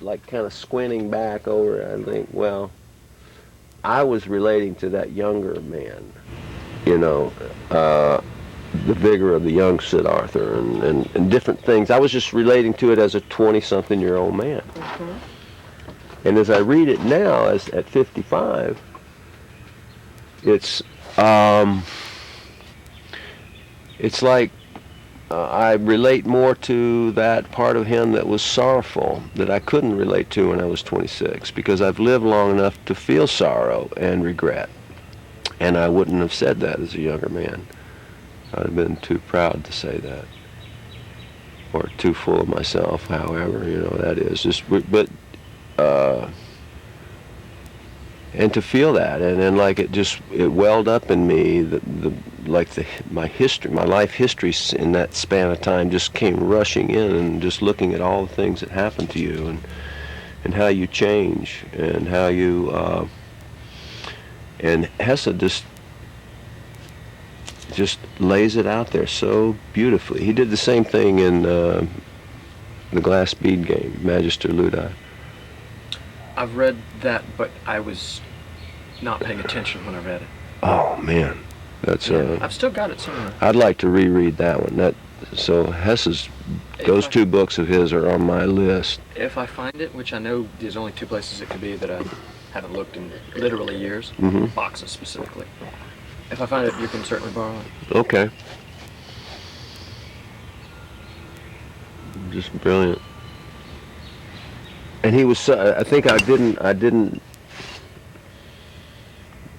like kind of squinting back over it, I think, well, I was relating to that younger man, you know, the vigor of the young Sid Arthur and different things. I was just relating to it as a 20-something-year-old man. And as I read it now, as at 55, it's like I relate more to that part of him that was sorrowful that I couldn't relate to when I was 26, because I've lived long enough to feel sorrow and regret. And I wouldn't have said that as a younger man. I'd have been too proud to say that, or too full of myself, however, you know, that is. But and to feel that, and then like it welled up in me, my history, my life history in that span of time just came rushing in, and just looking at all the things that happened to you, and how you change, and how you, and Hesse just lays it out there so beautifully. He did the same thing in the Glass Bead Game, Magister Ludi. I've read that, but I was not paying attention when I read it. Oh man, that's I've still got it somewhere. I'd like to reread that one. So Hesse's, those two books of his are on my list. If I find it, which I know there's only two places it could be that I haven't looked in literally years, boxes specifically. If I find it, you can certainly borrow it. Okay. Just brilliant. And he was, I think I didn't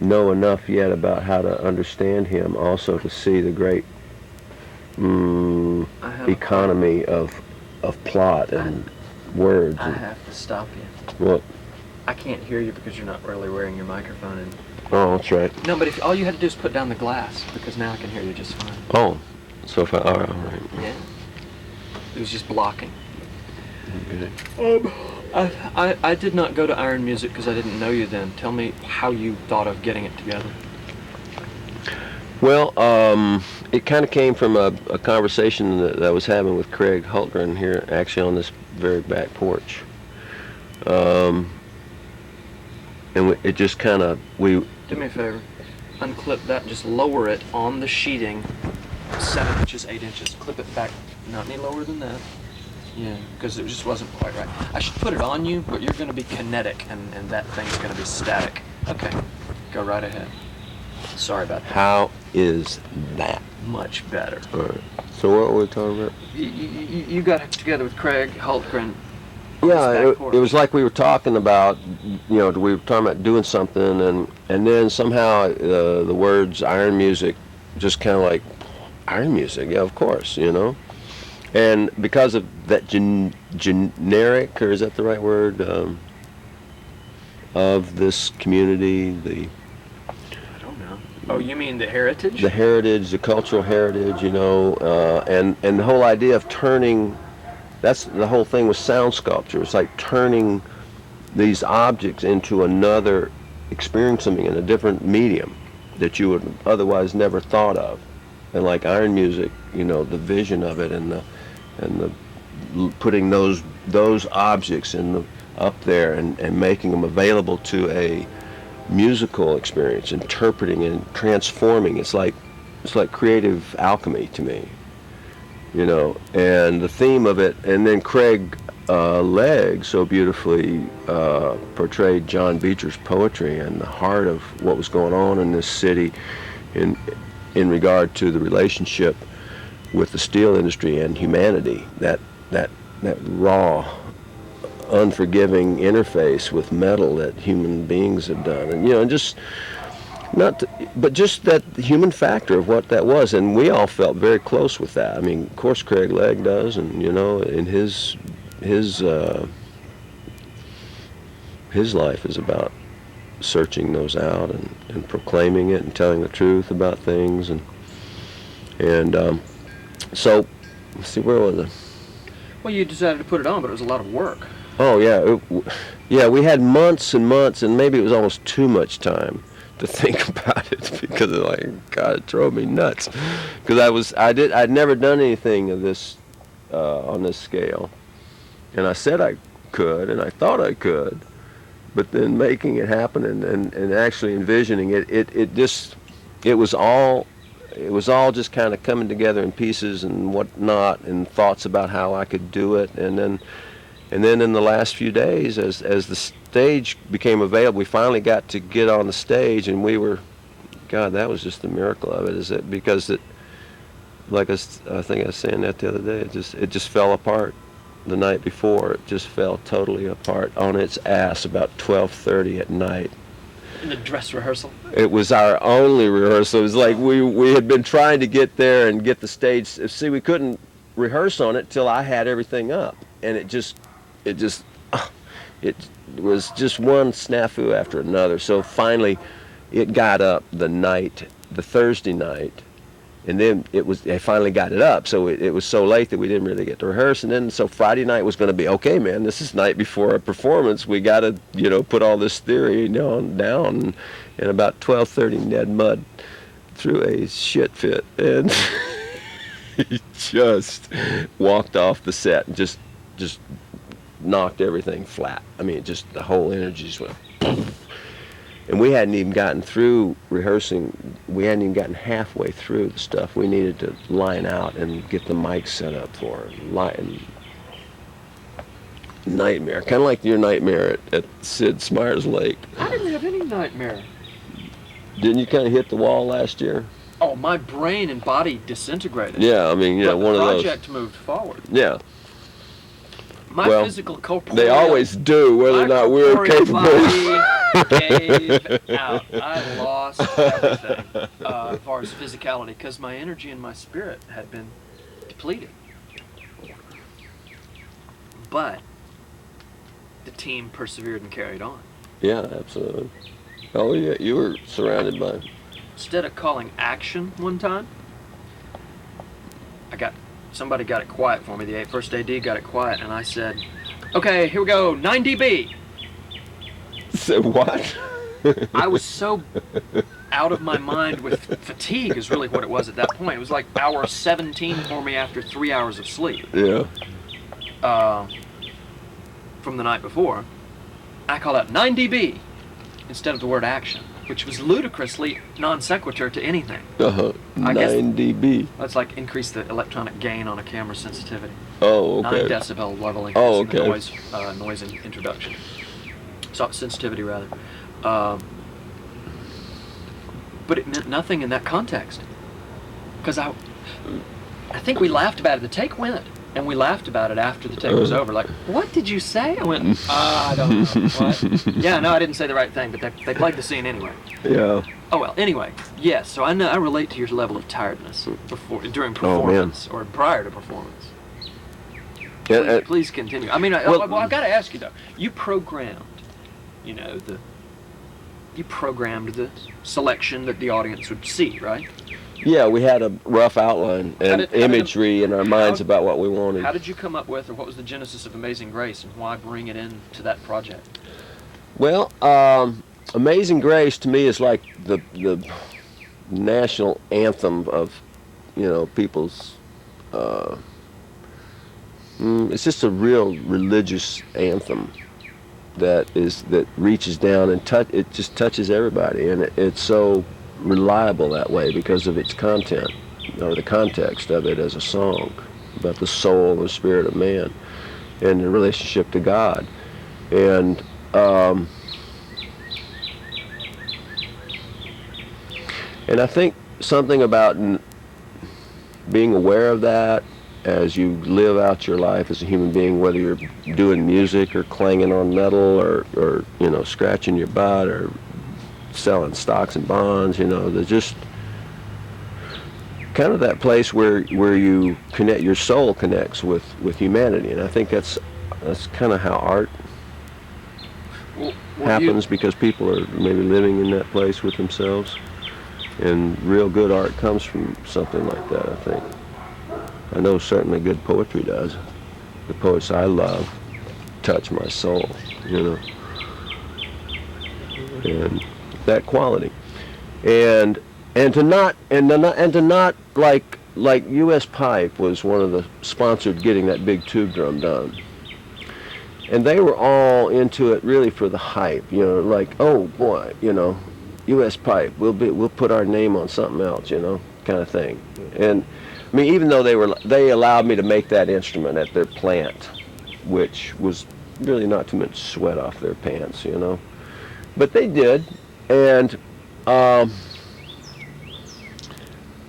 know enough yet about how to understand him also to see the great economy of plot and words. I have to stop you. What? I can't hear you because you're not really wearing your microphone. And Oh, that's right. no, but if all you had to do is put down the glass, because now I can hear you just fine. Oh, so if all right. Yeah. It was just blocking. Okay. I did not go to Iron Music because I didn't know you then. Tell me how you thought of getting it together. Well, it kind of came from a conversation that I was having with Craig Hultgren here, actually on this very back porch. And it just kind of, Do me a favor. Unclip that and just lower it on the sheeting 7 inches, 8 inches. Clip it back, not any lower than that. Yeah, because it just wasn't quite right. I should put it on you, but you're going to be kinetic, and that thing's going to be static. Okay, go right ahead. Sorry about that. How is that? Much better. All right. So what were we talking about? You got together with Craig Hultgren. Yeah, it was like we were talking about, we were talking about doing something, and then somehow the words Iron Music just kind of like, Iron Music, yeah, of course, And because of that generic, or is that the right word, of this community, I don't know. Oh, you mean the heritage? The heritage, the cultural heritage, and the whole idea of turning, that's the whole thing with sound sculpture. It's like turning these objects into another, experiencing in a different medium that you would otherwise never thought of. And like Iron Music, the vision of it, and the putting those objects up there and making them available to a musical experience, interpreting and transforming. It's like creative alchemy to me, and the theme of it. And then Craig Legg so beautifully portrayed John Beecher's poetry and the heart of what was going on in this city in regard to the relationship with the steel industry and humanity, that raw, unforgiving interface with metal that human beings have done, and just that human factor of what that was, and we all felt very close with that. I mean, of course, Craig Legg does, and in his life is about searching those out and proclaiming it and telling the truth about things, and so let's see, where was it? Well, you decided to put it on, but it was a lot of work. Oh yeah, we had months and months, and maybe it was almost too much time to think about it, because God, it drove me nuts, because I'd never done anything of this on this scale, and I said I could, and I thought I could, but then making it happen and actually envisioning it, it was all just kind of coming together in pieces and whatnot, and thoughts about how I could do it, and then in the last few days, as the stage became available, we finally got to get on the stage, and we were, God, that was just the miracle of it, is that because it, like I think I was saying that the other day, it just fell apart the night before. It just fell totally apart on its ass about 12:30 at night. In the dress rehearsal? It was our only rehearsal. It was like we had been trying to get there and get the stage. See, we couldn't rehearse on it till I had everything up, and it was just one snafu after another. So finally, it got up the Thursday night, and then they finally got it up. So it was so late that we didn't really get to rehearse. And then so Friday night was going to be, okay, man, this is night before a performance. We got to, put all this theory down. And about 12:30, Ned Mudd threw a shit fit, and he just walked off the set and just knocked everything flat. I mean, just the whole energy just went poof. And we hadn't even gotten through rehearsing. We hadn't even gotten halfway through the stuff we needed to line out and get the mic set up for. Nightmare, kind of like your nightmare at Sid Smire's Lake. I didn't have any nightmare. Didn't you kind of hit the wall last year? Oh, my brain and body disintegrated. Yeah, I mean, but one of those. the project moved forward. Yeah. My physical corporeal. They always do, whether or not we're capable. Gave out. I lost everything as far as physicality, because my energy and my spirit had been depleted. But the team persevered and carried on. Yeah, absolutely. Oh yeah, you were surrounded by. Instead of calling action one time, somebody got it quiet for me. The first AD got it quiet, and I said, "Okay, here we go, 9 dB." So what? I was so out of my mind with fatigue is really what it was at that point. It was like hour 17 for me after 3 hours of sleep. Yeah. From the night before. I called out 9 dB instead of the word action, which was ludicrously non sequitur to anything. 9 dB. That's like increase the electronic gain on a camera sensitivity. Oh, okay. 9 decibel leveling. Oh, okay. The noise introduction. So, sensitivity rather. But it meant nothing in that context. Because I think we laughed about it. The take went. And we laughed about it after the take was over. Like, what did you say? I went, I don't know. What? Yeah, no, I didn't say the right thing, but they played the scene anyway. Yeah. Oh, well, anyway. Yes, so I relate to your level of tiredness during performance or prior to performance. Please continue. I mean, I've got to ask you, though. You programmed, you programmed the selection that the audience would see, right? Yeah, we had a rough outline and imagery in our minds about what we wanted. How did you come up with, or what was the genesis of Amazing Grace, and why bring it into that project? Well, Amazing Grace to me is like the national anthem of, people's. It's just a real religious anthem that reaches down and it just touches everybody, and it's so reliable that way because of its content, or the context of it as a song about the soul and the spirit of man and the relationship to God. And I think something about being aware of that as you live out your life as a human being, whether you're doing music or clanging on metal or scratching your butt or selling stocks and bonds, there's just kind of that place where you connect, your soul connects with humanity, and I think that's kind of how art happens, because people are maybe living in that place with themselves, and real good art comes from something like that. I think. I know certainly good poetry does. The poets I love touch my soul, and that quality, and to not like U.S. Pipe was one of the sponsored getting that big tube drum done, And they were all into it really for the hype, you know, like, oh boy, you know, U.S. Pipe, we'll put our name on something else, you know, kind of thing. And I mean, even though they allowed me to make that instrument at their plant, which was really not too much sweat off their pants, you know, but they did. And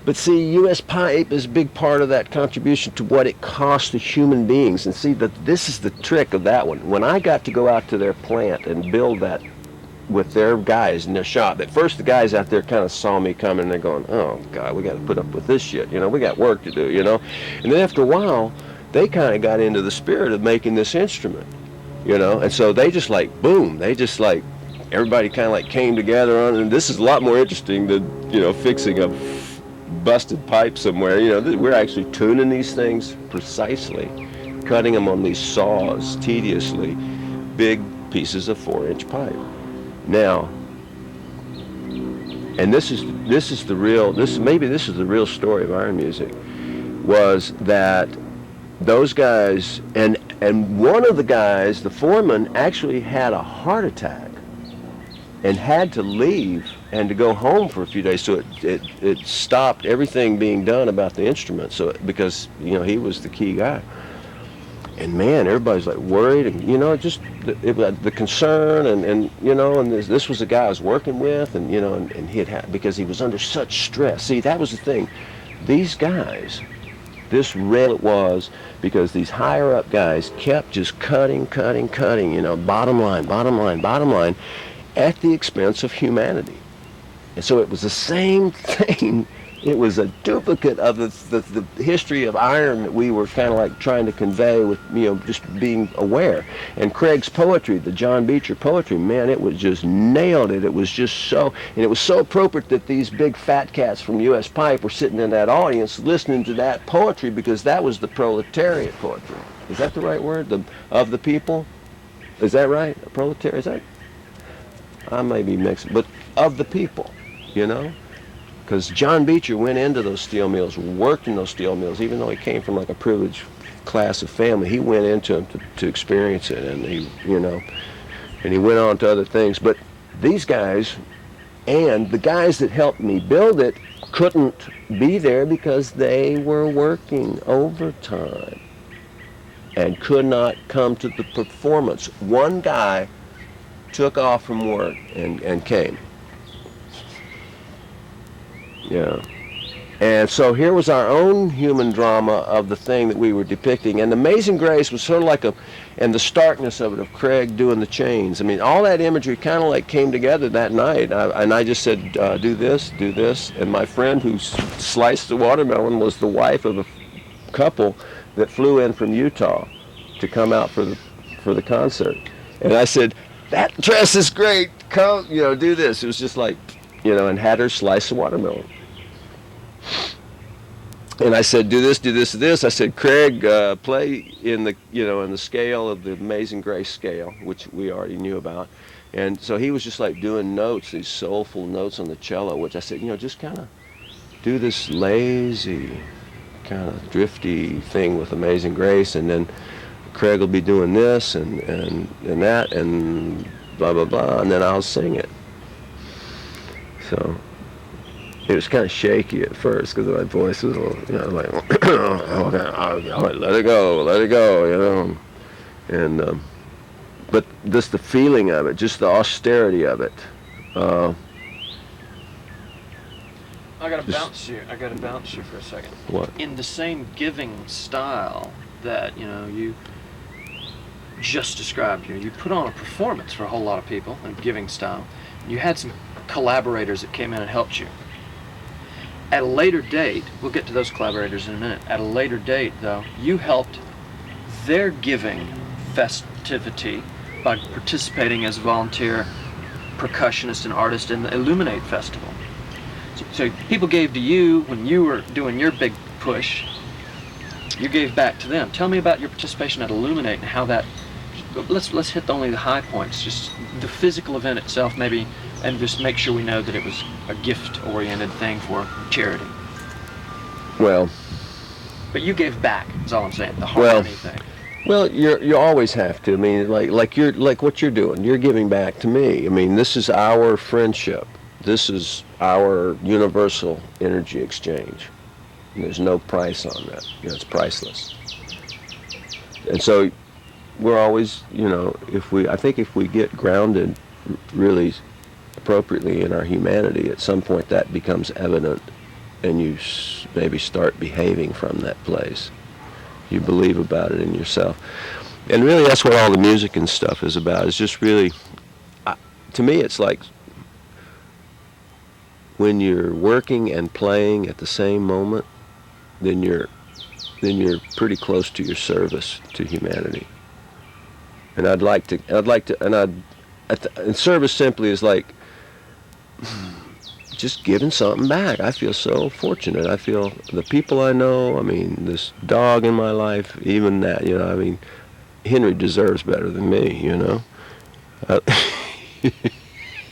but see, U.S. Pipe is a big part of that contribution to what it costs the human beings. And see, that this is the trick of that one. When I got to go out to their plant and build that with their guys in their shop, at first the guys out there kind of saw me coming and they're going, oh, God, we got to put up with this shit. You know, we got work to do, you know. And then after a while, they kind of got into the spirit of making this instrument, you know. And so they just like, boom, they just like, everybody kind of like came together on it. And this is a lot more interesting than, you know, fixing a busted pipe somewhere. You know, we're actually tuning these things precisely, cutting them on these saws tediously, big pieces of 4-inch pipe. Now, and this is the real story of iron music, was that those guys, and one of the guys, the foreman, actually had a heart attack and had to leave and to go home for a few days. So it stopped everything being done about the instrument. So because, you know, he was the key guy. And man, everybody's like worried, and you know, just the concern, and you know, and this was the guy I was working with, and you know, and he had because he was under such stress. See, that was the thing. These guys, this rail it was because these higher up guys kept just cutting, you know, bottom line, at the expense of humanity. And so it was the same thing. It was a duplicate of the history of iron that we were kind of like trying to convey with, you know, just being aware. And Craig's poetry, the John Beecher poetry, man, it was just nailed it. It was just so, and it was so appropriate that these big fat cats from U.S. Pipe were sitting in that audience listening to that poetry, because that was the proletariat poetry. Is that the right word? Of the people? Is that right? Proletariat? Is that? I may be mixing, but of the people, you know? Because John Beecher went into those steel mills, worked in those steel mills, even though he came from like a privileged class of family. He went into them to experience it, and he, you know, and he went on to other things. But these guys, and the guys that helped me build it, couldn't be there because they were working overtime and could not come to the performance. One guy took off from work and came. Yeah. And so here was our own human drama of the thing that we were depicting. And Amazing Grace was sort of like and the starkness of it, of Craig doing the chains. I mean, all that imagery kind of like came together that night. And I just said, do this. And my friend who sliced the watermelon was the wife of a couple that flew in from Utah to come out for the concert. And I said, that dress is great. Come, you know, do this. It was just like, you know, and had her slice the watermelon. And I said, do this. I said, Craig, play in the, you know, in the scale of the Amazing Grace scale, which we already knew about. And so he was just like doing notes, these soulful notes on the cello, which I said, you know, just kind of do this lazy, kind of drifty thing with Amazing Grace, and then Craig will be doing this and that and blah, blah, blah, and then I'll sing it. So it was kind of shaky at first because my voice was a little, you know, like, okay, let it go, you know. And, but just the feeling of it, just the austerity of it. I gotta bounce you for a second. What? In the same giving style that, you know, you just described here, you put on a performance for a whole lot of people in giving style. You had some collaborators that came in and helped you. At a later date, we'll get to those collaborators in a minute. At a later date, though, you helped their giving festivity by participating as a volunteer percussionist and artist in the Illuminate Festival. So people gave to you when you were doing your big push. You gave back to them. Tell me about your participation at Illuminate and how that. Let's hit only the high points, just the physical event itself, maybe, and just make sure we know that it was a gift-oriented thing for charity. Well, but you gave back, is all I'm saying, the harmony thing. Well, you always have to. I mean, like what you're doing. You're giving back to me. I mean, this is our friendship. This is our universal energy exchange. And there's no price on that. You know, it's priceless. And so we're always, you know, I think if we get grounded really appropriately in our humanity, at some point that becomes evident, and you maybe start behaving from that place. You believe about it in yourself. And really that's what all the music and stuff is about. It's just really, to me it's like when you're working and playing at the same moment, then you're pretty close to your service to humanity. And and service simply is like just giving something back. I feel so fortunate. I feel the people I know, I mean, this dog in my life, even that, you know, I mean, Henry deserves better than me, you know.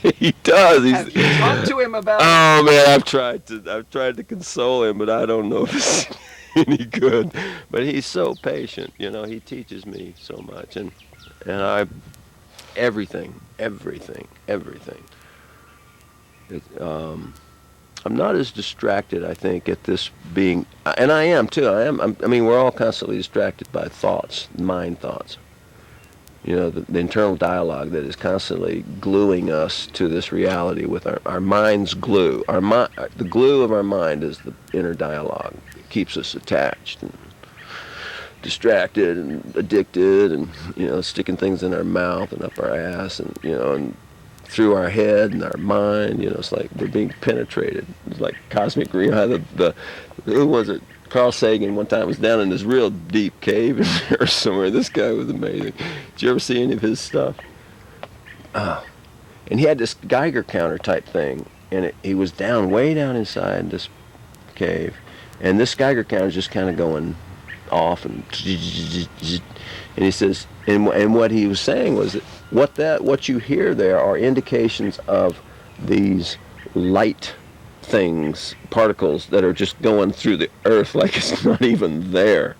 He does. Have you talked to him about Oh man, I've tried to console him, but I don't know if it's any good. But he's so patient, you know, he teaches me so much, and everything. I'm not as distracted, I think, at this being, and I am too. I mean, we're all constantly distracted by thoughts, mind thoughts. You know, the internal dialogue that is constantly gluing us to this reality with our mind's glue. The glue of our mind is the inner dialogue. It keeps us attached and distracted and addicted, and you know, sticking things in our mouth and up our ass, and you know, and through our head and our mind. You know, it's like we're being penetrated. It's like cosmic. You know, who was it? Carl Sagan one time was down in this real deep cave in there somewhere. This guy was amazing. Did you ever see any of his stuff? Oh. And he had this Geiger counter type thing, and he was way down inside this cave, and this Geiger counter is just kind of going off, and he says, and what he was saying was that what you hear there are indications of these light things, particles that are just going through the earth like it's not even there.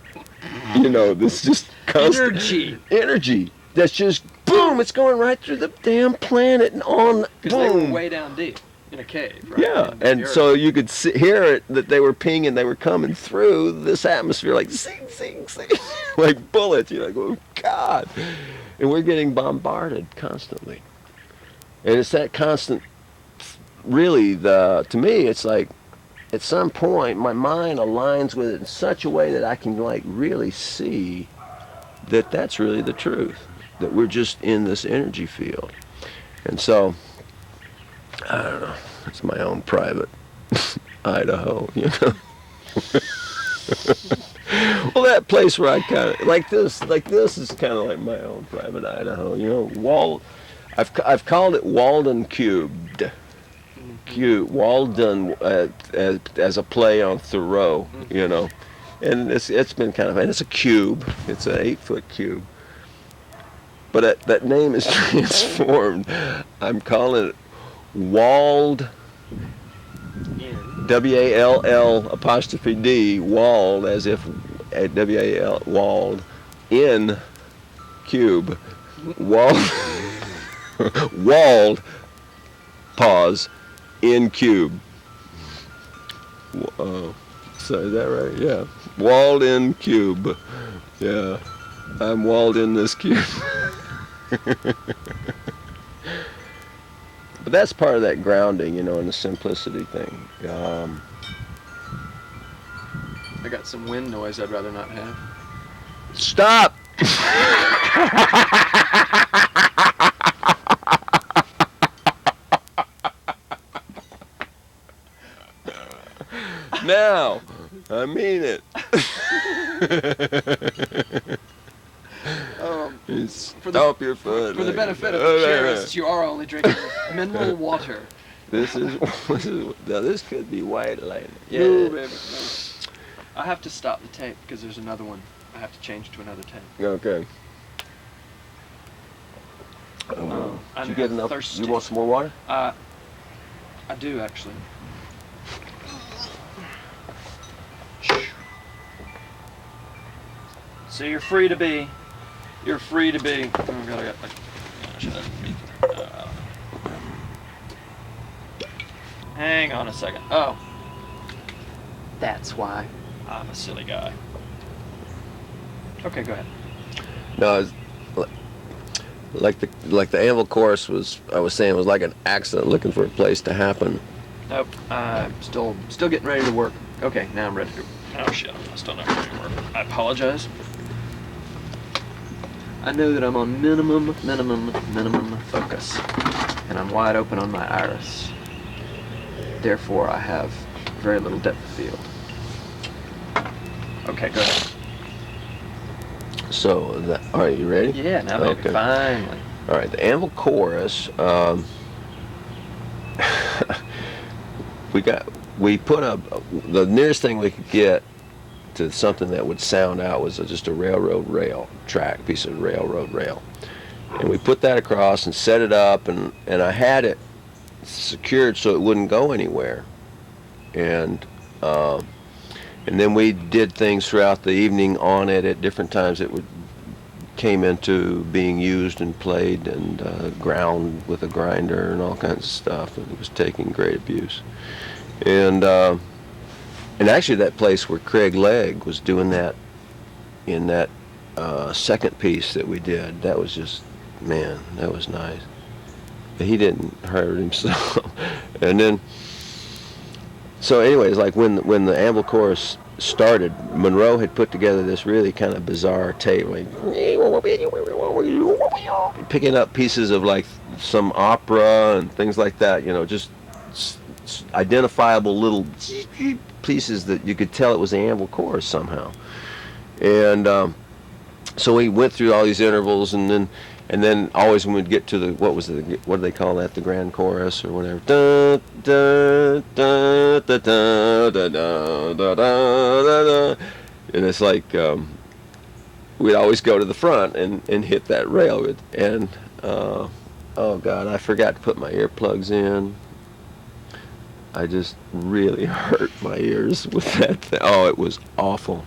You know, this just constant energy that's just boom, it's going right through the damn planet and on. Because they were way down deep in a cave, right? Yeah, and so you could hear it, that they were pinging, they were coming through this atmosphere like zing, zing, zing, like bullets. You're like, oh God. And we're getting bombarded constantly. And it's that constant, really, to me, it's like, at some point, my mind aligns with it in such a way that I can, like, really see that that's really the truth, that we're just in this energy field. And so, I don't know, it's my own private Idaho, you know. Well, that place where I kind of, like this is kind of like my own private Idaho, you know. I've called it Walden Cubed. Walden as a play on Thoreau, you know, and it's been kind of, and it's a cube. It's an 8-foot cube, but that name is transformed. I'm calling it Walled, WALL''D, Walled, as if WAL Walled in cube, Walled, Walled, pause, in cube. So is that right? Yeah. Walled in cube. Yeah. I'm walled in this cube. But that's part of that grounding, you know, and the simplicity thing. I got some wind noise I'd rather not have. Stop! Now, I mean it. Stomp your foot. For the benefit of the purists, you are only drinking mineral water. This could be white lightning. Yeah. No, baby, no. I have to stop the tape because there's another one. I have to change to another tape. Okay. Did you get enough? Thirsty. You want some more water? I do actually. So you're free to be. You're free to be. Oh God, I got like. Should I be, hang on a second. Oh, that's why I'm a silly guy. Okay, go ahead. No, it's like the Anvil chorus was. I was saying, was like an accident looking for a place to happen. Nope. I'm still getting ready to work. Okay, now I'm ready to. Oh shit! I'm still not ready to work. I apologize. I know that I'm on minimum focus, and I'm wide open on my iris. Therefore, I have very little depth of field. Okay, go ahead. So, all right, you ready? Yeah, now maybe, Okay. finally. All right, the Anvil chorus. We put up the nearest thing we could get to something that would sound out was just a railroad rail track, piece of railroad rail, and we put that across and set it up, and I had it secured so it wouldn't go anywhere, and then we did things throughout the evening on it at different times. It came into being used and played and ground with a grinder and all kinds of stuff, and it was taking great abuse. And actually that place where Craig Legg was doing that in that second piece that we did, that was just, man, that was nice. But he didn't hurt himself. And then, so anyways, like when the Anvil chorus started, Monroe had put together this really kind of bizarre tape, like picking up pieces of like some opera and things like that, you know, just identifiable little pieces that you could tell it was the Anvil chorus somehow. And so we went through all these intervals, and then always when we'd get to the what do they call that, the grand chorus or whatever, da, da, da, da, da, da, da, da, da, da. And it's like we'd always go to the front and hit that rail, and oh God, I forgot to put my earplugs in. I just really hurt my ears with that thing. Oh, it was awful.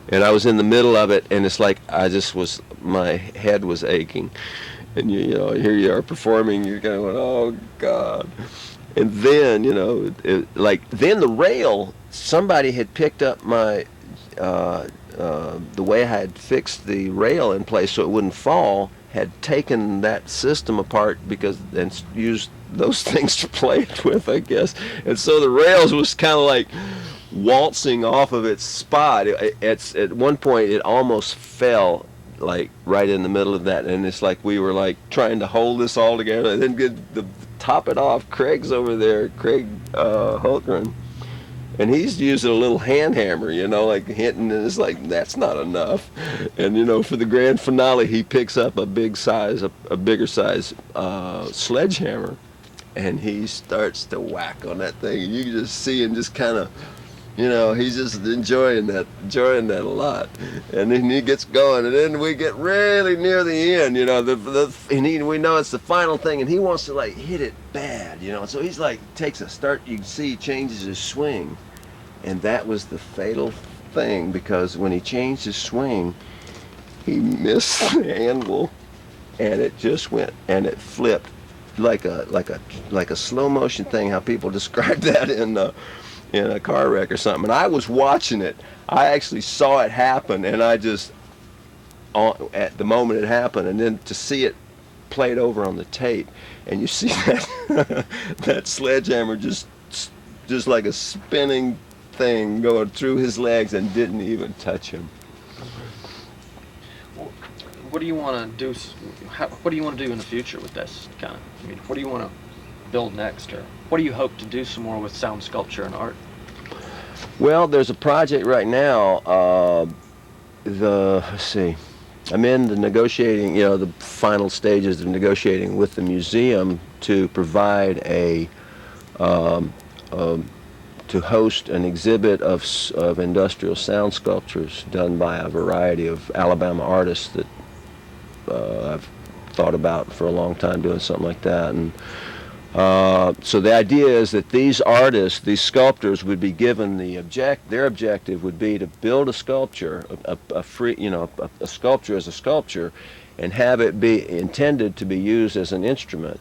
And I was in the middle of it, and it's like my head was aching. And you know, here you are performing, you're going, oh God. And then, you know, then the rail, somebody had picked up my, the way I had fixed the rail in place so it wouldn't fall, had taken that system apart and used those things to play it with, I guess. And so the rails was kind of like waltzing off of its spot. At one point it almost fell like right in the middle of that, and it's like we were like trying to hold this all together, and then top it off, Craig's over there, Craig Hultgren, and he's using a little hand hammer, you know, like hitting, and it's like, that's not enough. And, you know, for the grand finale, he picks up a bigger size sledgehammer, and he starts to whack on that thing. And you can just see him just kind of, you know, he's just enjoying that a lot. And then he gets going, and then we get really near the end, you know, we know it's the final thing, and he wants to like hit it bad, you know. So he's like, takes a start, you can see he changes his swing. And that was the fatal thing, because when he changed his swing, he missed the anvil, and it just went, and it flipped like a slow motion thing, how people describe that in a car wreck or something. And I was watching it. I actually saw it happen, and I just, at the moment it happened, and then to see it played over on the tape, and you see that that sledgehammer just like a spinning thing going through his legs and didn't even touch him. What do you want to do? What do you want to do in the future with this kind of? I mean, what do you want to build next, or what do you hope to do some more with sound sculpture and art? Well, there's a project right now. Let's see. I'm in the negotiating, you know, the final stages of negotiating with the museum to provide to host an exhibit of industrial sound sculptures done by a variety of Alabama artists that I've thought about for a long time, doing something like that. And So the idea is that these artists, these sculptors, would be given their objective would be to build a sculpture, a sculpture as a sculpture, and have it be intended to be used as an instrument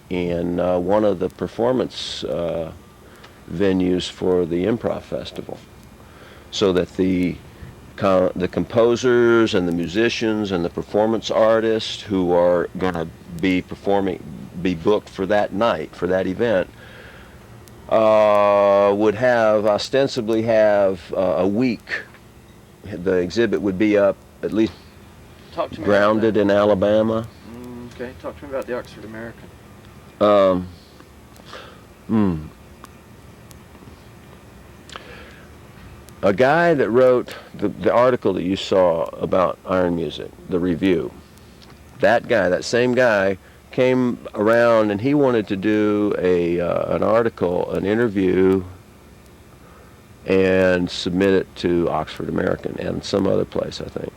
in one of the performance venues for the improv festival, so that the composers and the musicians and the performance artists who are going to be be booked for that night, for that event, would ostensibly have a week. The exhibit would be up, at least grounded in Alabama. Okay, talk to me about the Oxford American. A guy that wrote the article that you saw about iron music, the review, that same guy came around and he wanted to do an article, an interview, and submit it to Oxford American and some other place, I think,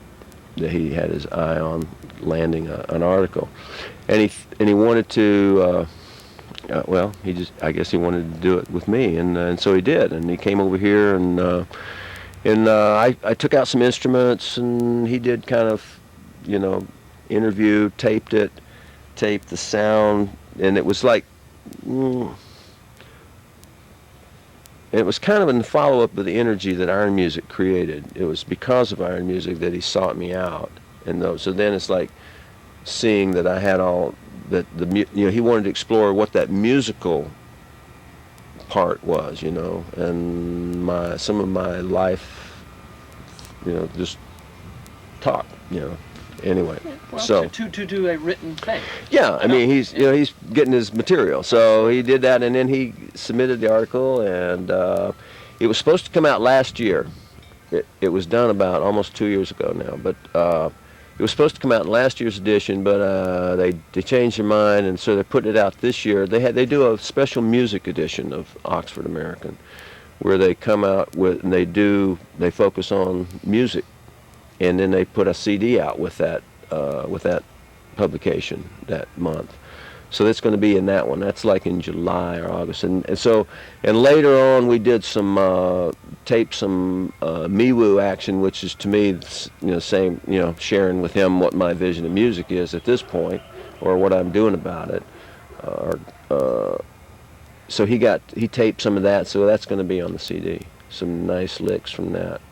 that he had his eye on landing an article. And he wanted to, I guess he wanted to do it with me, and so he did. And he came over here, and I took out some instruments, and he did kind of, interview, taped the sound, and it was like, it was kind of in the follow-up of the energy that iron music created. It was because of iron music that he sought me out, so then it's like seeing that I had all that he wanted to explore what that musical part was, and some of my life, just talk, Anyway, well, so to a written thing. Yeah, I mean he's getting his material, so he did that, and then he submitted the article, and it was supposed to come out last year. It was done about almost 2 years ago now, but it was supposed to come out in last year's edition, but they changed their mind, and so they're putting it out this year. They do a special music edition of Oxford American, where they come out with and they focus on music. And then they put a CD out with that publication that month. So that's going to be in that one. That's like in July or August. And later on we did tape some MeWoo action, which is to me, same, sharing with him what my vision of music is at this point, or what I'm doing about it. So he taped some of that, so that's going to be on the CD. Some nice licks from that.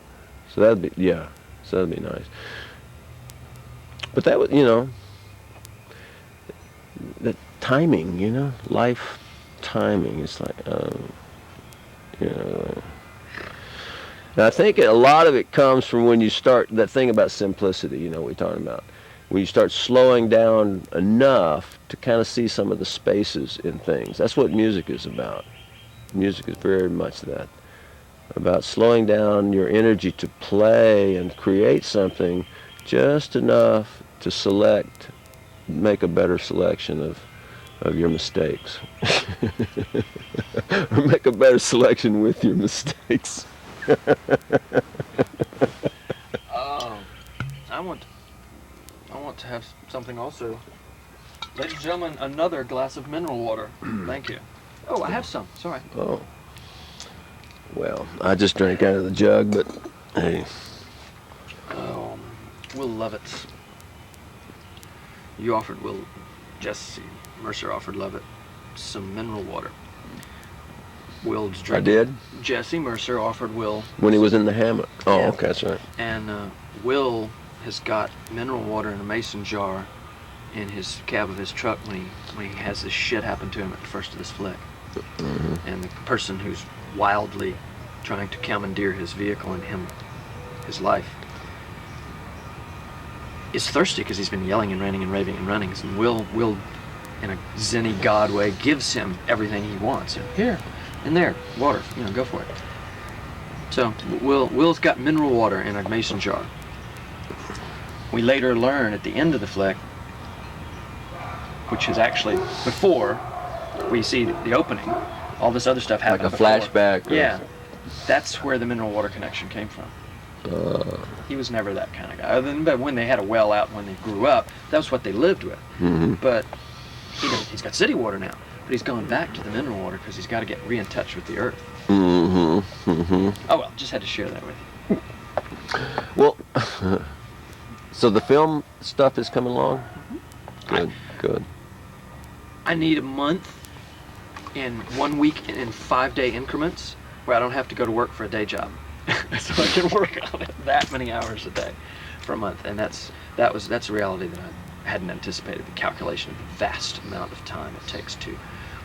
So that'd be nice. But that was, the timing, life timing. It's like, and I think a lot of it comes from when you start, that thing about simplicity, we're talking about. When you start slowing down enough to kind of see some of the spaces in things. That's what music is about. Music is very much that. About slowing down your energy to play and create something just enough to make a better selection of your mistakes. Or make a better selection with your mistakes. I want to have something also. Ladies and gentlemen, another glass of mineral water. Thank you. Oh, I have some. Sorry. Oh. Well, I just drank out of the jug, but hey. Will Lovett. You offered Jessi, Mercer offered Lovett some mineral water. Will's drinking. I did? Jessi Mercer offered Will. When he was in the hammock. Oh, yeah. Okay, that's right. And Will has got mineral water in a mason jar in his cab of his truck when he has this shit happen to him at the first of this flick. Mm-hmm. And the person who's wildly trying to commandeer his vehicle and his life is thirsty because he's been yelling and ranting and raving and running. And Will in a zen-y God way gives him everything he wants. And here and there, water, go for it. So Will's got mineral water in a mason jar. We later learn at the end of the flick, which is actually before we see the opening, all this other stuff happened like a before. flashback. Yeah, that's where the mineral water connection came from. He was never that kind of guy. Other than when they had a well out when they grew up, that was what they lived with. Mm-hmm. But he's got city water now. but he's going back to the mineral water because he's got to get in touch with the earth. Mm-hmm. Mm-hmm. Oh well, just had to share that with you. Well, so the film stuff is coming along? Good, good. I need a month in 1 week in 5-day increments where I don't have to go to work for a day job. So I can work on it that many hours a day for a month. And that's a reality that I hadn't anticipated, the calculation of the vast amount of time it takes to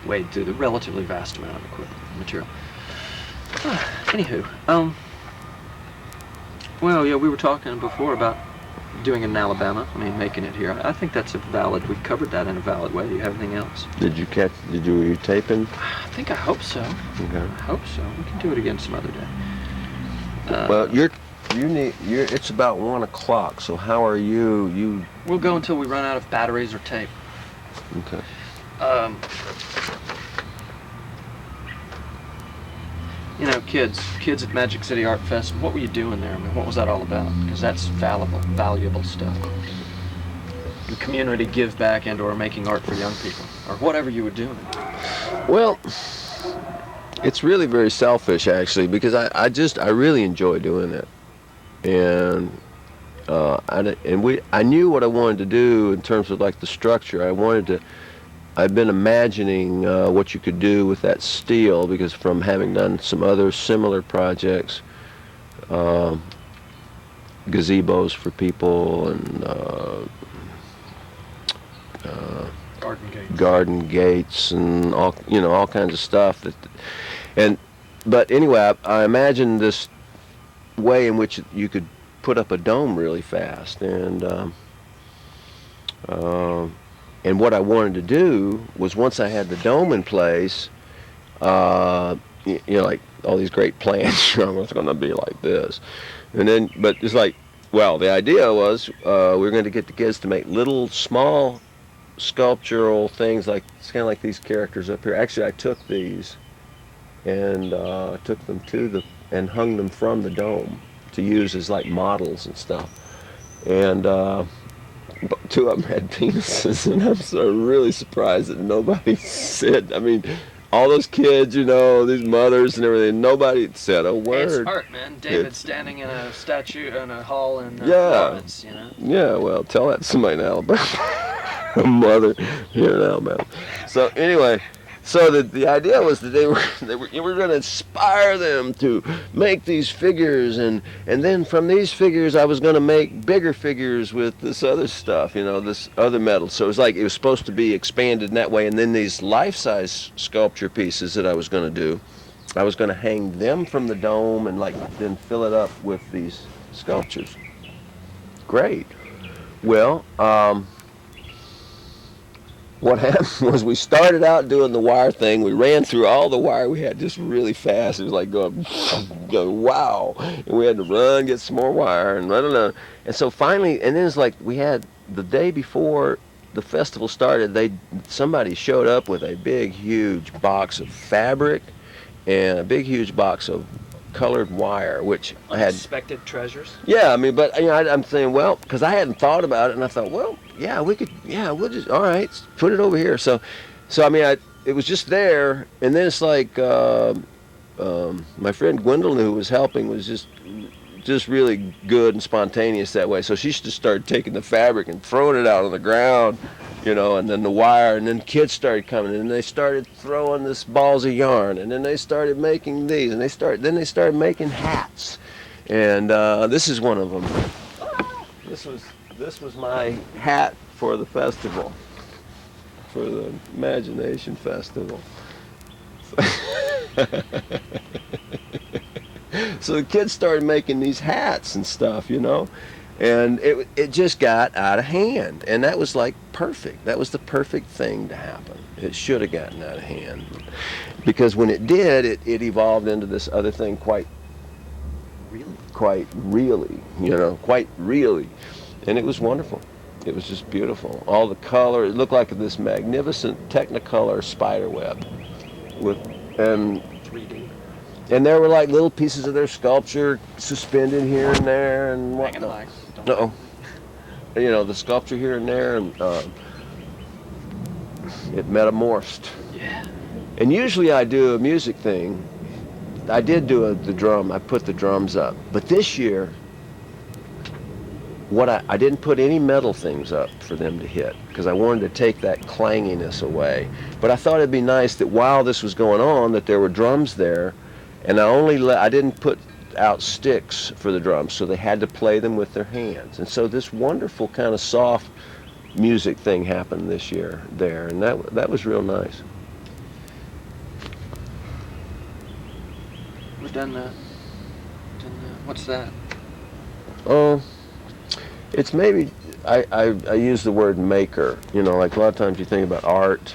wade through the relatively vast amount of equipment material. Anywho, well, yeah, we were talking before about doing it in Alabama. I mean, making it here. I think that's a valid. We've covered that in a valid way. Do you have anything else? Were you taping? I hope so. Okay. I hope so. We can do it again some other day. Well, it's about 1 o'clock. So how are you? We'll go until we run out of batteries or tape. Okay. You know, kids at Magic City Art Fest, what were you doing there? I mean, what was that all about? Because that's valuable stuff. The community give back and or making art for young people, or whatever you were doing. Well, it's really very selfish, actually, because I really enjoy doing that. And I knew what I wanted to do in terms of like the structure. I've been imagining what you could do with that steel, because from having done some other similar projects, gazebos for people and garden gates and all kinds of stuff but anyway, I imagined this way in which you could put up a dome really fast, and what I wanted to do was, once I had the dome in place, like all these great plans, it's going to be like this. And then, but it's like, well, the idea was we were going to get the kids to make little small sculptural things, like it's kind of like these characters up here. Actually, I took these and took them and hung them from the dome to use as like models and stuff. And 2 of them had penises, and I'm so really surprised that nobody said. I mean, all those kids, these mothers and everything, nobody said a word. It's art, man. David standing in a statue in a hall in Florence, Yeah, well, tell that to somebody in Alabama. A mother here in Alabama. So anyway, so the idea was that we were going to inspire them to make these figures, and then from these figures I was going to make bigger figures with this other stuff, this other metal. So it was supposed to be expanded in that way, and then these life-size sculpture pieces that I was going to do, I was going to hang them from the dome and then fill it up with these sculptures. Great. Well, what happened was we started out doing the wire thing. We ran through all the wire we had just really fast. It was like going wow. And we had to run, get some more wire, and I don't know. And so finally, and then it's like we had the day before the festival started, somebody showed up with a big, huge box of fabric and a big, huge box of colored wire, which I had unexpected treasures. Yeah, I mean, but I'm saying, well, because I hadn't thought about it, and I thought, well, yeah, we'll just, all right, put it over here. So I mean, it was just there, and then it's like my friend Gwendolyn, who was helping, was just really good and spontaneous that way. So she just started taking the fabric and throwing it out on the ground, and then the wire, and then kids started coming, and they started throwing this balls of yarn, and then they started making these, and then they started making hats, and this is one of them. This was my hat for the festival, for the Imagination Festival. So the kids started making these hats and stuff, and it just got out of hand, and that was like perfect. That was the perfect thing to happen. It should have gotten out of hand, because when it did, it evolved into this other thing quite really, and it was wonderful. It was just beautiful. All the color, it looked like this magnificent Technicolor spider web with 3D. And there were like little pieces of their sculpture suspended here and there and whatnot. No, the sculpture here and there, and it metamorphed. Yeah. And usually I do a music thing. I did do the drum. I put the drums up. But this year, I didn't put any metal things up for them to hit because I wanted to take that clanginess away. But I thought it'd be nice that while this was going on, that there were drums there, and I didn't put out sticks for the drums, so they had to play them with their hands. And so this wonderful kind of soft music thing happened this year there, and that was real nice. We've done that. What's that? Oh, it's maybe, I use the word maker. You know, like a lot of times you think about art,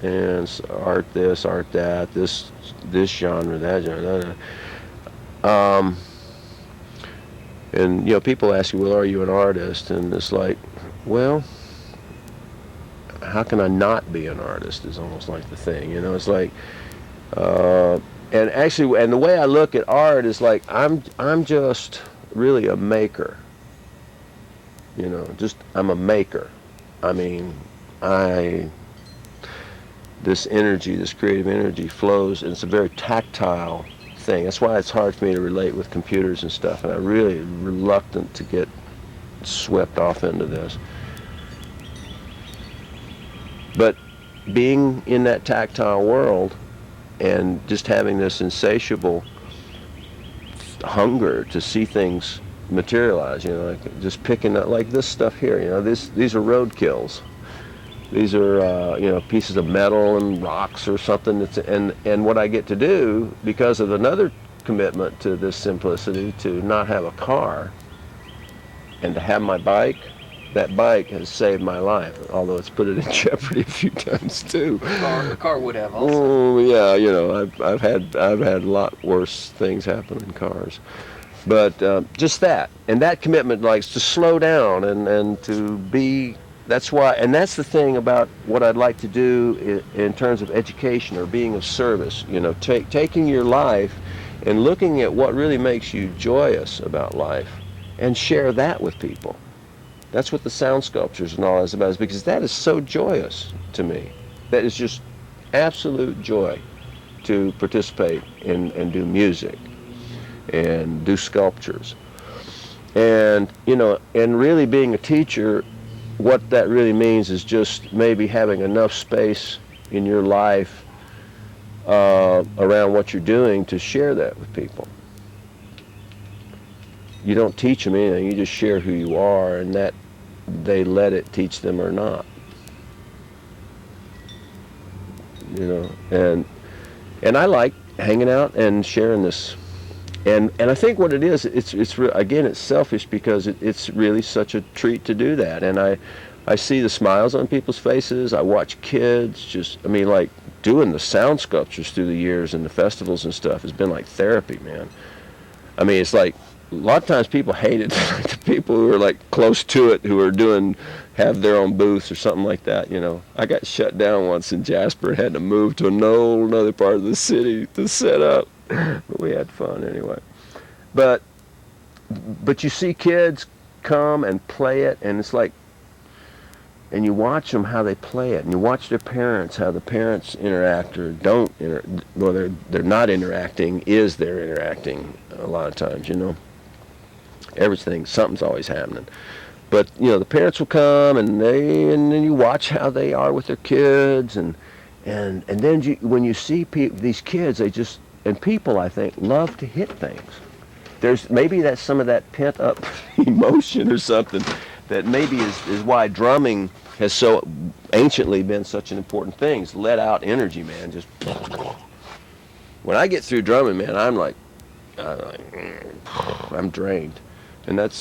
and art this, art that, this genre, that genre. And, you know, people ask you, well, are you an artist? And it's like, well, how can I not be an artist is almost like the thing. You know, it's like, and actually, and the way I look at art is like, I'm just really a maker. You know, I'm a maker. I mean, this energy, this creative energy flows, and it's a very tactile thing. That's why it's hard for me to relate with computers and stuff, and I'm really reluctant to get swept off into this. But being in that tactile world and just having this insatiable hunger to see things materialize, you know, like just picking up like this stuff here, you know, these are roadkills. These are you know, pieces of metal and rocks or something. And what I get to do, because of another commitment to this simplicity, to not have a car and to have my bike. That bike has saved my life, although it's put it in jeopardy a few times too. The car would have also. Oh yeah, you know, I've had a lot worse things happen in cars. But just that, and that commitment, like to slow down and to be. That's why, and that's the thing about what I'd like to do in terms of education or being of service. You know, taking your life and looking at what really makes you joyous about life, and share that with people. That's what the sound sculptures and all is about, is because that is so joyous to me. That is just absolute joy to participate and do music and do sculptures. And, you know, and really being a teacher, what that really means is just maybe having enough space in your life around what you're doing to share that with people. You don't teach them anything, you just share who you are, and that they let it teach them or not. You know, and I like hanging out and sharing this. And I think what it is, again, it's selfish because it's really such a treat to do that. And I see the smiles on people's faces. I watch kids like doing the sound sculptures through the years and the festivals and stuff has been like therapy, man. I mean, it's like a lot of times people hate it. The people who are like close to it, who are have their own booths or something like that, you know. I got shut down once in Jasper and had to move to another part of the city to set up. But we had fun anyway. But you see kids come and play it, and it's like, and you watch them how they play it, and you watch their parents, how the parents interact or don't well, they're not interacting, they're interacting a lot of times, you know. Something's always happening. But, you know, the parents will come, and then you watch how they are with their kids, and then when you see these kids, and people, I think, love to hit things. There's maybe that's some of that pent up emotion or something that maybe is why drumming has so anciently been such an important thing. It's let out energy, man. Just when I get through drumming, man, I'm drained, and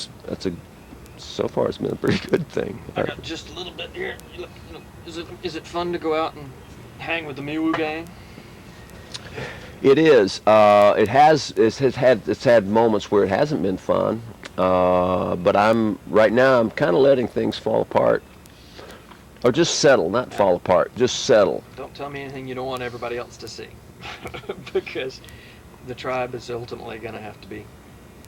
so far it's been a pretty good thing. I got just a little bit here. Is it fun to go out and hang with the Miwoo gang? It is. It's had moments where it hasn't been fun, but right now I'm kind of letting things fall apart, or just settle, not fall apart, just settle. Don't tell me anything you don't want everybody else to see, because the tribe is ultimately going to have to be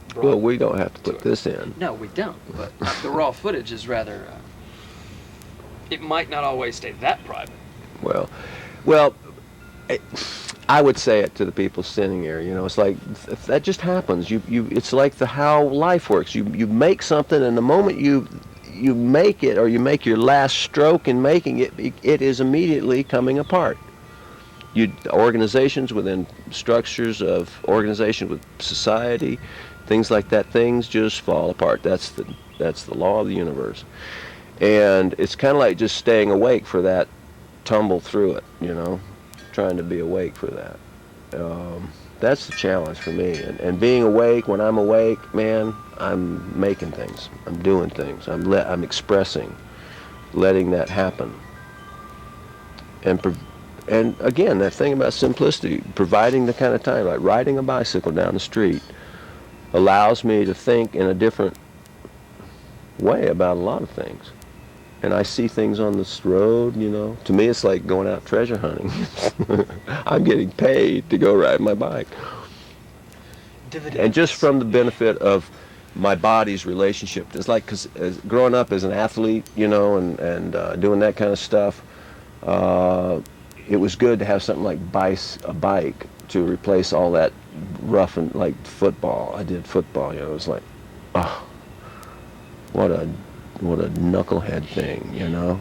brought. Well, we don't have to put this in. No, we don't. But the raw footage is rather. It might not always stay that private. Well, well, it, I would say it to the people sitting here. You know, it's like that just happens. It's like how life works. You make something, and the moment you make it, or you make your last stroke in making it, it is immediately coming apart. Organizations within structures of organization with society, things like that, things just fall apart. That's the law of the universe, and it's kind of like just staying awake for that tumble through it. You know, trying to be awake for that. That's the challenge for me. And being awake, when I'm awake, man, I'm making things. I'm doing things. I'm expressing, letting that happen. And again, that thing about simplicity, providing the kind of time, like riding a bicycle down the street, allows me to think in a different way about a lot of things. And I see things on this road, you know. To me, it's like going out treasure hunting. I'm getting paid to go ride my bike. Dividends. And just from the benefit of my body's relationship. It's like, because growing up as an athlete, you know, and doing that kind of stuff, it was good to have something like a bike to replace all that rough and like football. I did football, you know. It was like, oh, what a knucklehead thing, you know.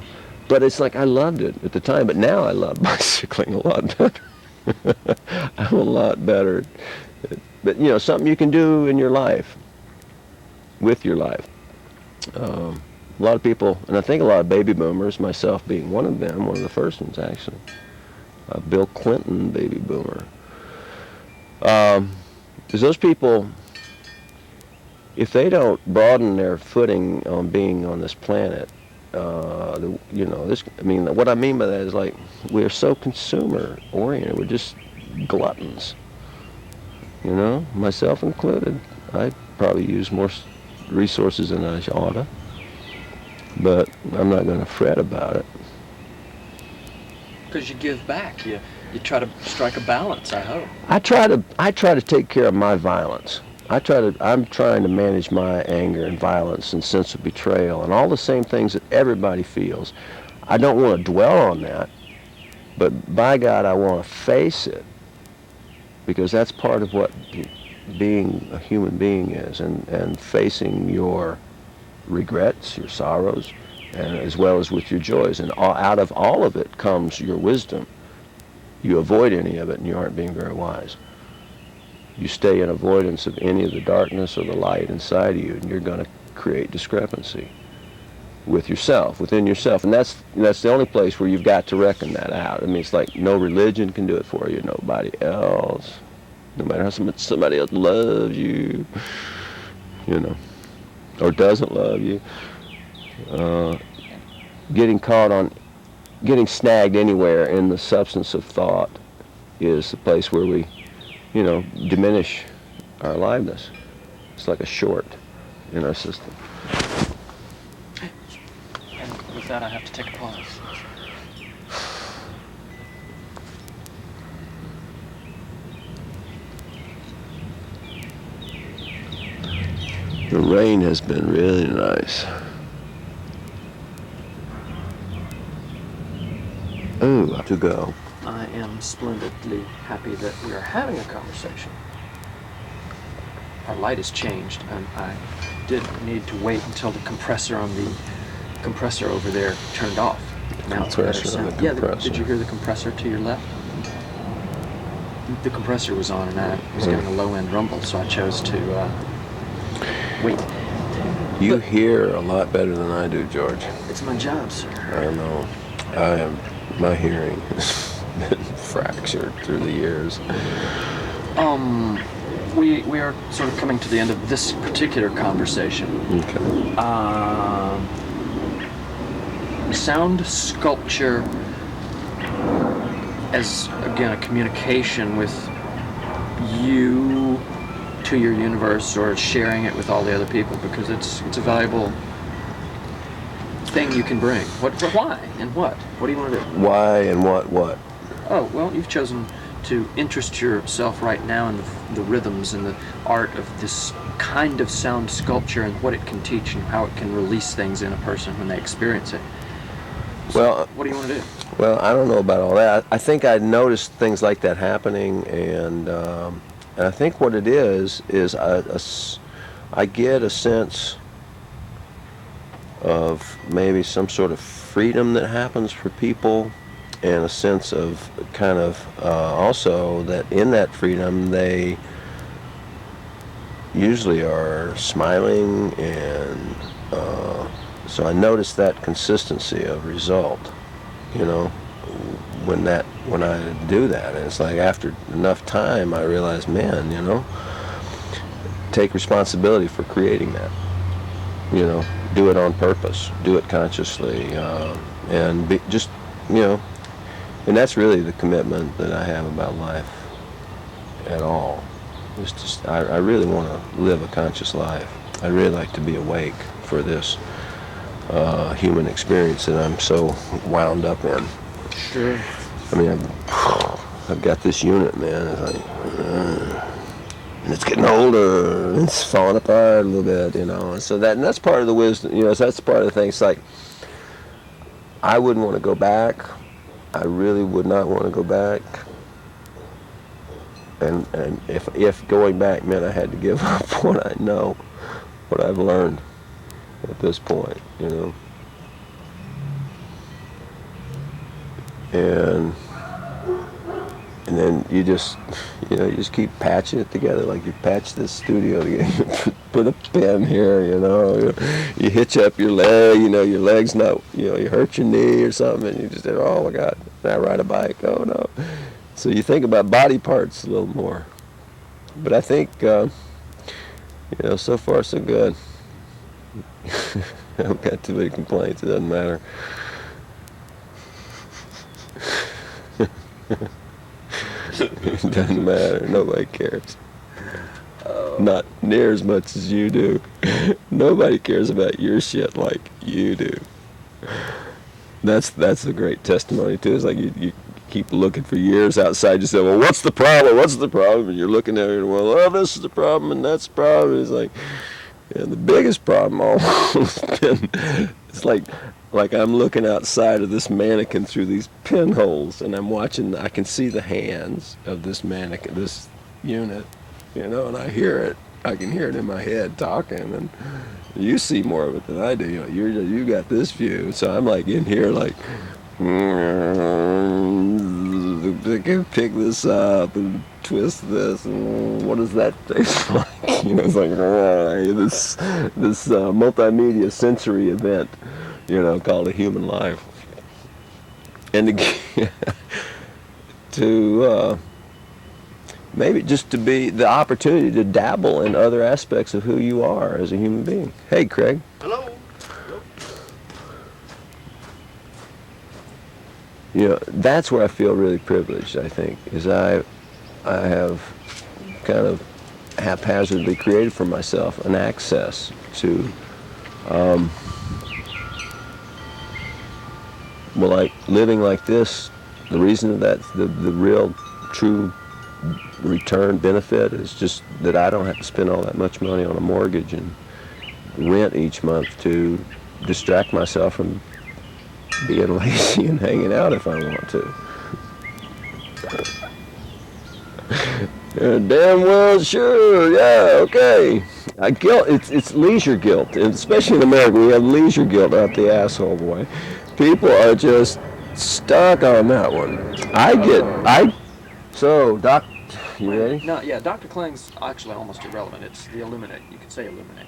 But it's like I loved it at the time, but now I love bicycling a lot better. I'm a lot better. But, you know, something you can do in your life, with your life. A lot of people, and I think a lot of baby boomers, myself being one of them, one of the first ones actually, Bill Clinton baby boomer. Because those people, if they don't broaden their footing on being on this planet, you know, what I mean by that is like we're so consumer oriented. We're just gluttons. You know, myself included. I probably use more resources than I oughta, but I'm not going to fret about it. Because you give back. You try to strike a balance, I hope. I try to take care of my violence. I'm trying to manage my anger and violence and sense of betrayal and all the same things that everybody feels. I don't want to dwell on that, but by God, I want to face it, because that's part of what being a human being is, and facing your regrets, your sorrows, and as well as with your joys. And out of all of it comes your wisdom. You avoid any of it and you aren't being very wise. You stay in avoidance of any of the darkness or the light inside of you, and you're going to create discrepancy with yourself, within yourself. And that's the only place where you've got to reckon that out. I mean, it's like no religion can do it for you, nobody else. No matter how much somebody else loves you, you know, or doesn't love you. Getting snagged anywhere in the substance of thought is the place where we, you know, diminish our aliveness. It's like a short in our system. And with that, I have to take a pause. The rain has been really nice. Ooh, to go. I am splendidly happy that we are having a conversation. Our light has changed, and I did need to wait until the compressor on the compressor over there turned off. Now it's better sound. Yeah, did you hear the compressor to your left? The compressor was on, and I was getting a low-end rumble, so I chose to wait. You hear a lot better than I do, George. It's my job, sir. I know. My hearing has been fractured through the years. We are sort of coming to the end of this particular conversation. Okay. Sound sculpture as, again, a communication with you to your universe, or sharing it with all the other people, because it's a valuable thing you can bring. Why and what? What do you want to do? Why and what? Oh, well, you've chosen to interest yourself right now in the rhythms and the art of this kind of sound sculpture and what it can teach and how it can release things in a person when they experience it. So Well, what do you want to do? well, I don't know about all that. I think I noticed things like that happening, and I think what it is I get a sense of maybe some sort of freedom that happens for people, and a sense of kind of also that in that freedom they usually are smiling, and so I noticed that consistency of result, you know, when I do that. And it's like after enough time I realize, man, you know, take responsibility for creating that, you know, do it on purpose, do it consciously, and be just, you know, and that's really the commitment that I have about life at all. It's just, I really want to live a conscious life. I really like to be awake for this human experience that I'm so wound up in. Sure. I mean, I've got this unit, man. It's like, and it's getting older, and it's falling apart a little bit, you know. And so that's part of the wisdom, you know. So that's part of the thing. It's like I wouldn't want to go back. I really would not want to go back. And if going back meant I had to give up what I know, what I've learned at this point, you know. And then you just, you know, you just keep patching it together, like you patch this studio together. Put a pin here, you know. You hitch up your leg, you know, your leg's not, you know, you hurt your knee or something, and you just, oh my God, can I ride a bike? Oh no. So you think about body parts a little more. But I think, you know, so far so good. I haven't got too many complaints. It doesn't matter. It doesn't matter. Nobody cares. Not near as much as you do. Nobody cares about your shit like you do. That's a great testimony too. It's like you keep looking for years outside. You say, well, what's the problem? What's the problem? And you're looking at it, well, oh, this is the problem and that's the problem. It's like, yeah, the biggest problem almost been, it's like I'm looking outside of this mannequin through these pinholes, and I'm watching, I can see the hands of this mannequin, this unit, you know, and I hear it. I can hear it in my head talking, and you see more of it than I do. You know, you got this view, so I'm like in here like, pick this up and twist this, and what does that taste like? You know, it's like this multimedia sensory event, you know, called a human life. And to maybe just to be the opportunity to dabble in other aspects of who you are as a human being. Hey, Craig. Hello. You know, that's where I feel really privileged, I think, is I have kind of haphazardly created for myself an access to, well, like living like this. The reason that the real true return benefit is just that I don't have to spend all that much money on a mortgage and rent each month to distract myself from being lazy and hanging out if I want to. Yeah, damn well, sure, yeah, okay. It's leisure guilt, and especially in America, we have leisure guilt out the asshole, boy. People are just stuck on that one. So, Doc, you ready? No, yeah, Dr. Kling's actually almost irrelevant. It's the illuminate. You could say illuminate.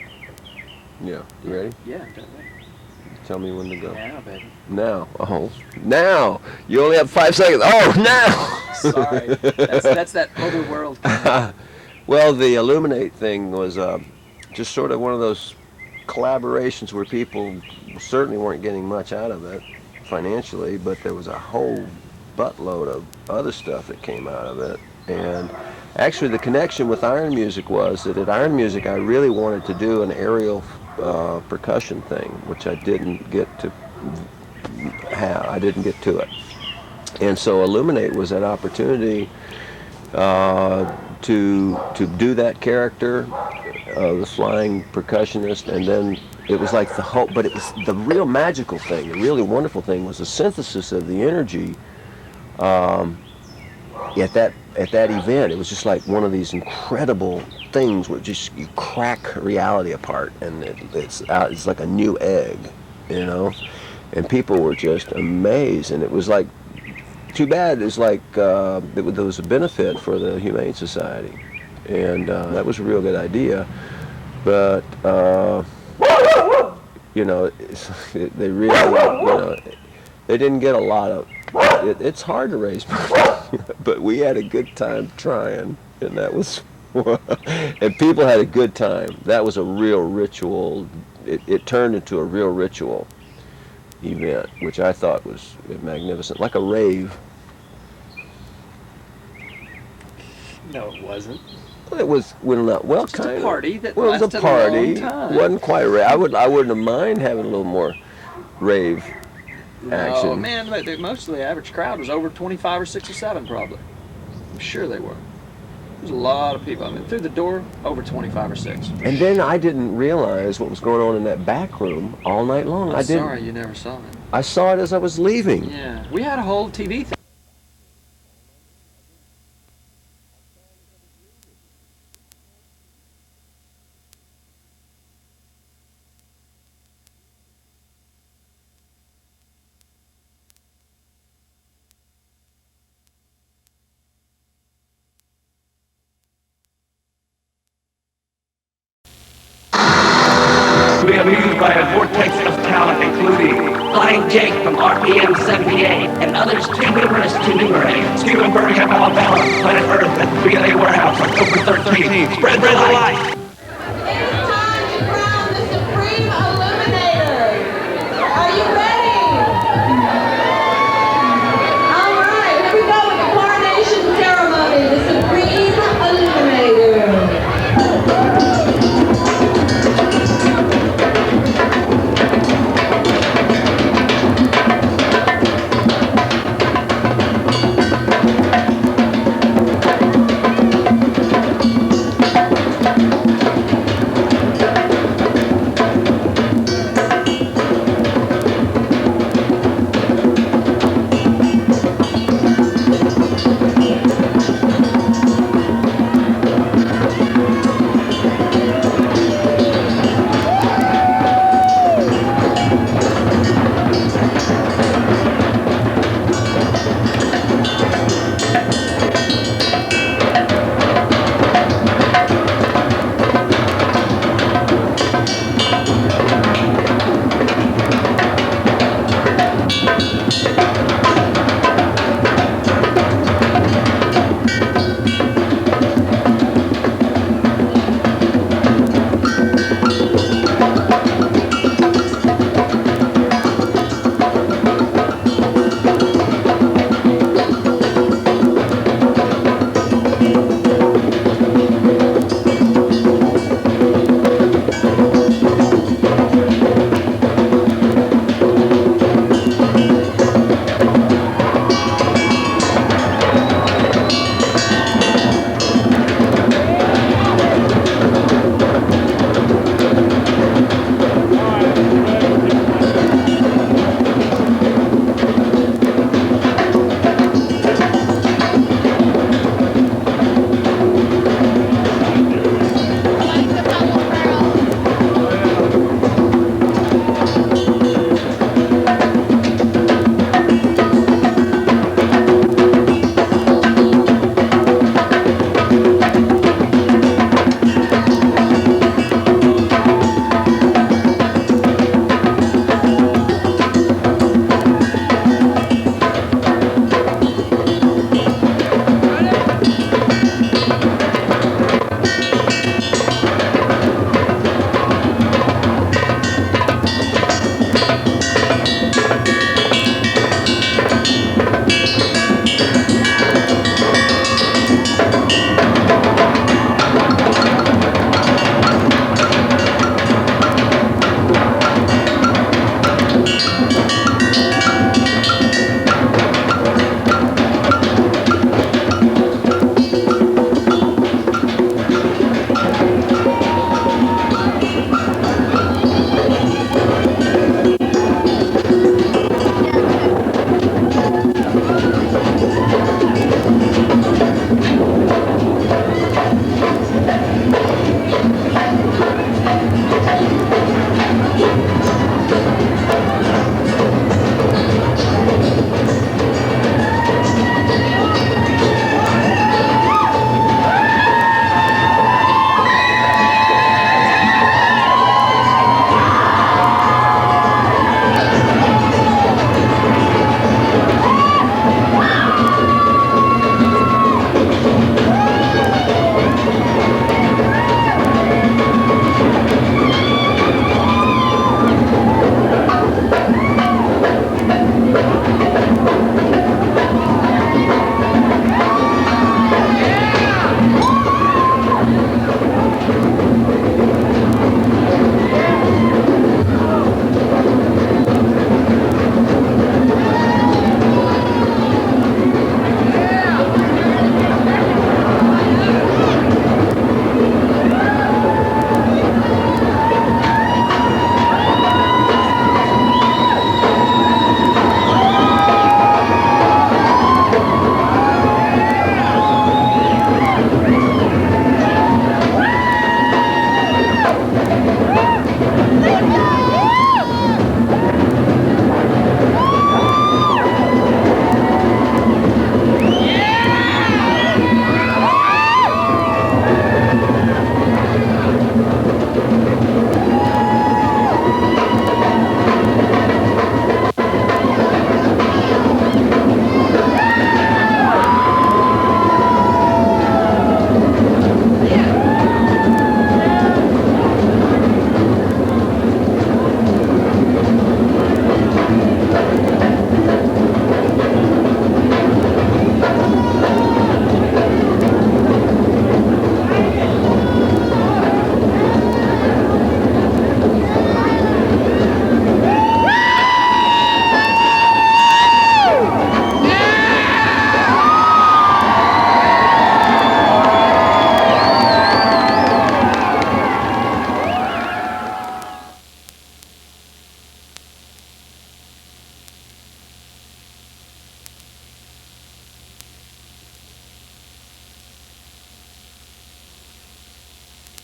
Yeah, you ready? Yeah, definitely. Tell me when to go. Yeah, baby. Now. Oh, now. You only have 5 seconds. Oh, now. Sorry. That's that other world. Well, the Illuminate thing was just sort of one of those collaborations where people certainly weren't getting much out of it financially, but there was a whole buttload of other stuff that came out of it. And actually the connection with Iron Music was that at Iron Music I really wanted to do an aerial percussion thing, which I didn't get to have. I didn't get to it. And so Illuminate was that opportunity to do that character, the flying percussionist, and then It was like the whole, but it was the real magical thing, the really wonderful thing was the synthesis of the energy at that event. It was just like one of these incredible things where just you crack reality apart, and it's like a new egg, you know. And people were just amazed, and it was like too bad. It's like there was a benefit for the Humane Society, and that was a real good idea, but. They really, they didn't get a lot of. It's hard to raise money, but we had a good time trying, and that was, and people had a good time. That was a real ritual. It turned into a real ritual event, which I thought was magnificent, like a rave. No, it wasn't. It was Just kind a of. party that Well, it was lasted a party. a long time. Wasn't quite rave. I wouldn't have mind having a little more rave action. Oh man, most of the average crowd was over 25 or 6 or 7 probably. I'm sure they were. There's a lot of people. I mean, through the door, over 25 or 6. And then I didn't realize what was going on in that back room all night long. I'm sorry you never saw it. I saw it as I was leaving. Yeah, we had a whole TV thing. We are amused by a vortex of talent, including Flying Jake from RPM 78 and others too numerous to enumerate. Steven Birmingham, Alabama, Planet Earth at the BLA Warehouse, October 13th. Spread the light.